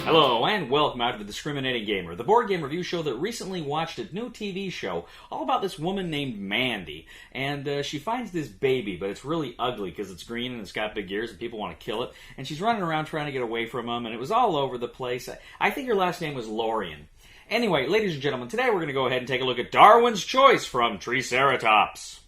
Hello, and welcome out to the Discriminating Gamer, the board game review show that recently watched a new TV show all about this woman named Mandy. And she finds this baby, but it's really ugly because it's green and it's got big ears and people want to kill it. And she's running around trying to get away from them, and it was all over the place. I think her last name was Lorian. Anyway, ladies and gentlemen, today we're going to go ahead and take a look at Darwin's Choice from Treeceratops.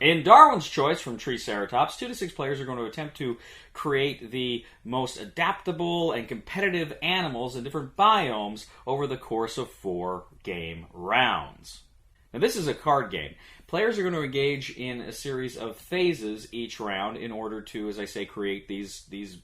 In Darwin's Choice from Treeceratops, 2 to 6 players are going to attempt to create the most adaptable and competitive animals in different biomes over the course of 4 game rounds. Now, this is a card game. Players are going to engage in a series of phases each round in order to, as I say, create these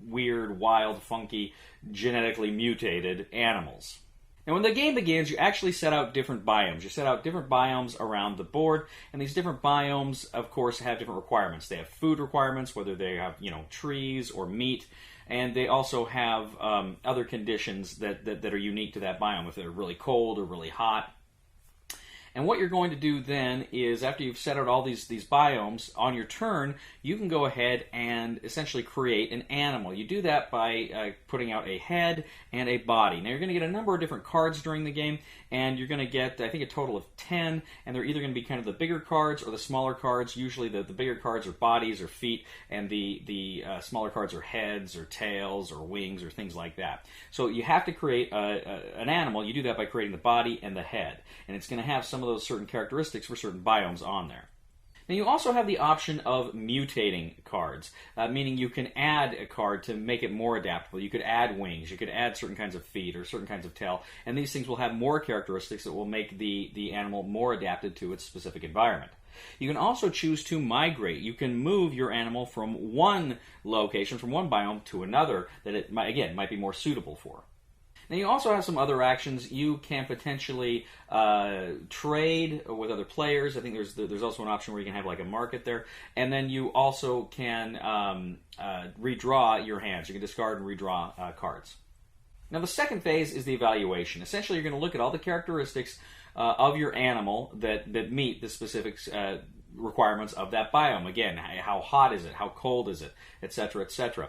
weird, wild, funky, genetically mutated animals. Now, when the game begins, you actually set out different biomes. You set out different biomes around the board, and these different biomes, of course, have different requirements. They have food requirements, whether they have, trees or meat, and they also have other conditions that are unique to that biome, if they're really cold or really hot. And what you're going to do then is, after you've set out all these biomes, on your turn, you can go ahead and essentially create an animal. You do that by putting out a head and a body. Now, you're going to get a number of different cards during the game, and you're going to get, I think, a total of 10, and they're either going to be kind of the bigger cards or the smaller cards. Usually the bigger cards are bodies or feet, and the smaller cards are heads or tails or wings or things like that. So you have to create an animal. You do that by creating the body and the head, and it's going to have some of those certain characteristics for certain biomes on there. Now, you also have the option of mutating cards, meaning you can add a card to make it more adaptable. You could add wings, you could add certain kinds of feet or certain kinds of tail, and these things will have more characteristics that will make the animal more adapted to its specific environment. You can also choose to migrate. You can move your animal from one location, from one biome to another that it might be more suitable for. Now, you also have some other actions. You can potentially trade with other players. I think there's also an option where you can have like a market there. And then you also can redraw your hands. You can discard and redraw cards. Now, the second phase is the evaluation. Essentially, you're going to look at all the characteristics of your animal that meet the specific requirements of that biome. Again, how hot is it? How cold is it? Etc., etc.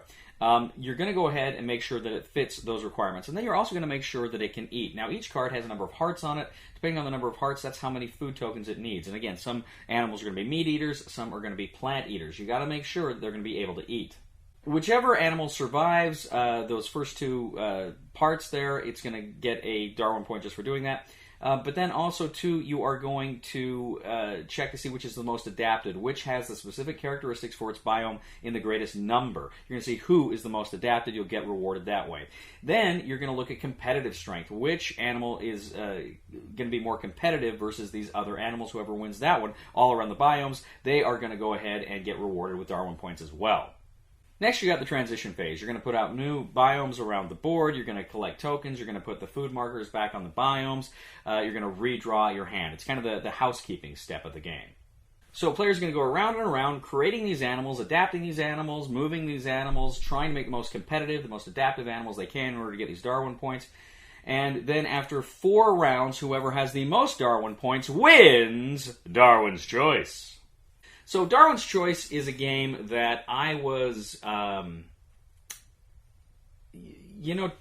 You're going to go ahead and make sure that it fits those requirements. And then you're also going to make sure that it can eat. Now, each card has a number of hearts on it. Depending on the number of hearts, that's how many food tokens it needs. And again, some animals are going to be meat eaters, some are going to be plant eaters. You got to make sure that they're going to be able to eat. Whichever animal survives those first 2 parts there, it's going to get a Darwin point just for doing that. But then also, too, you are going to check to see which is the most adapted, which has the specific characteristics for its biome in the greatest number. You're going to see who is the most adapted. You'll get rewarded that way. Then you're going to look at competitive strength. Which animal is going to be more competitive versus these other animals? Whoever wins that one, all around the biomes, they are going to go ahead and get rewarded with Darwin points as well. Next, you got the transition phase. You're going to put out new biomes around the board. You're going to collect tokens. You're going to put the food markers back on the biomes. You're going to redraw your hand. It's kind of the housekeeping step of the game. So players are going to go around and around, creating these animals, adapting these animals, moving these animals, trying to make the most competitive, the most adaptive animals they can in order to get these Darwin points. And then after 4 rounds, whoever has the most Darwin points wins Darwin's Choice. So Darwin's Choice is a game that I was, to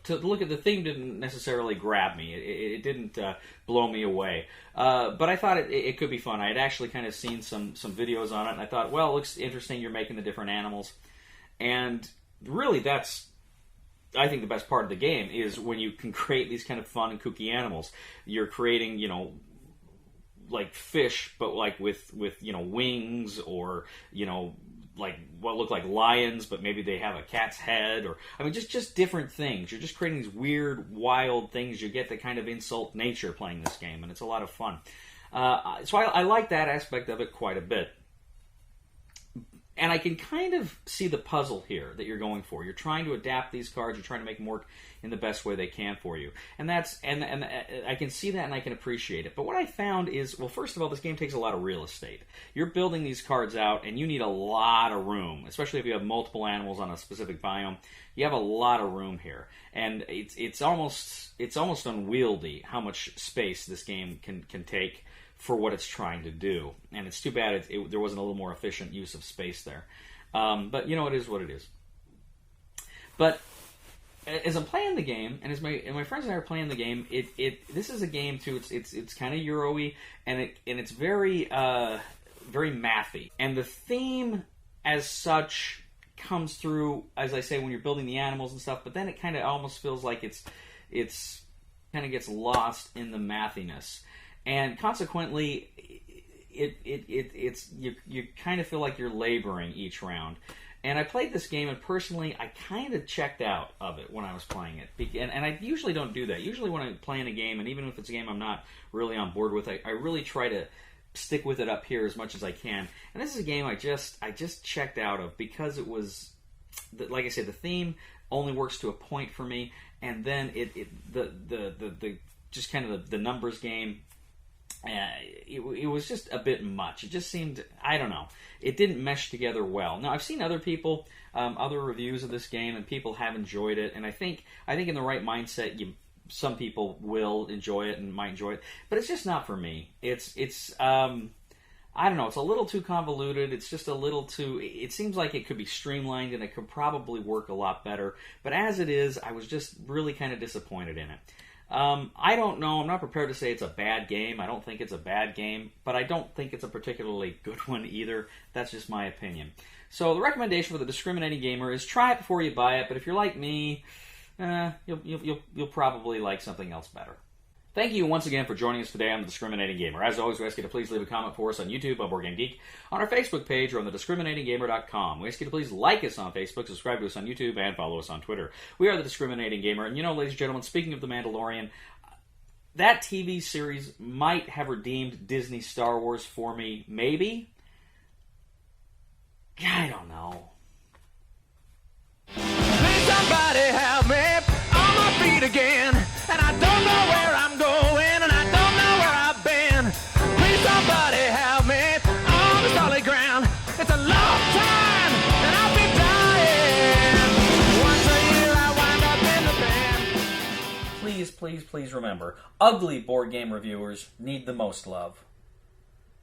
look at the theme didn't necessarily grab me. It didn't blow me away. But I thought it could be fun. I had actually kind of seen some videos on it, and I thought, well, it looks interesting. You're making the different animals. And really, that's, I think, the best part of the game is when you can create these kind of fun and kooky animals. You're creating, like fish, but like with wings, or like what look like lions, but maybe they have a cat's head, or just different things. You're just creating these weird, wild things. You get to kind of insult nature playing this game, and it's a lot of fun. So I like that aspect of it quite a bit. And I can kind of see the puzzle here that you're going for. You're trying to adapt these cards. You're trying to make them work in the best way they can for you. And I can see that and I can appreciate it. But what I found is, well, first of all, this game takes a lot of real estate. You're building these cards out, and you need a lot of room, especially if you have multiple animals on a specific biome. You have a lot of room here. And it's almost unwieldy how much space this game can take for what it's trying to do. And it's too bad there wasn't a little more efficient use of space there. But you know, it is what it is. But as I'm playing the game, and as my friends and I are playing the game, this is a game too. It's kind of Euro-y, and it's very very mathy, and the theme as such comes through, as I say, when you're building the animals and stuff. But then it kind of almost feels like it's kind of gets lost in the mathiness, and consequently, it's you kind of feel like you're laboring each round. And I played this game, and personally, I kind of checked out of it when I was playing it. And I usually don't do that. Usually when I'm playing a game, and even if it's a game I'm not really on board with, I really try to stick with it up here as much as I can. And this is a game I just checked out of because it was, like I said, the theme only works to a point for me, and then the just kind of the numbers game. It was just a bit much. It just seemed, I don't know, it didn't mesh together well. Now, I've seen other people, other reviews of this game, and people have enjoyed it. And I think in the right mindset, some people will enjoy it and might enjoy it, but it's just not for me. It's I don't know. It's a little too convoluted. It's just a little too. It seems like it could be streamlined and it could probably work a lot better. But as it is, I was just really kind of disappointed in it. I don't know. I'm not prepared to say it's a bad game. I don't think it's a bad game, but I don't think it's a particularly good one either. That's just my opinion. So the recommendation for the discriminating gamer is try it before you buy it. But if you're like me, you'll probably like something else better. Thank you once again for joining us today on The Discriminating Gamer. As always, we ask you to please leave a comment for us on YouTube, on Board Game Geek, on our Facebook page, or on thediscriminatinggamer.com. We ask you to please like us on Facebook, subscribe to us on YouTube, and follow us on Twitter. We are The Discriminating Gamer. And you know, ladies and gentlemen, speaking of The Mandalorian, that TV series might have redeemed Disney Star Wars for me. Maybe? I don't know. Please somebody help me on my feet again. And I don't know where I'm going, and I don't know where I've been. Please somebody help me on the solid ground. It's a long time, and I'll be dying. Once a year I wind up in the band. Please, please, please remember, ugly board game reviewers need the most love.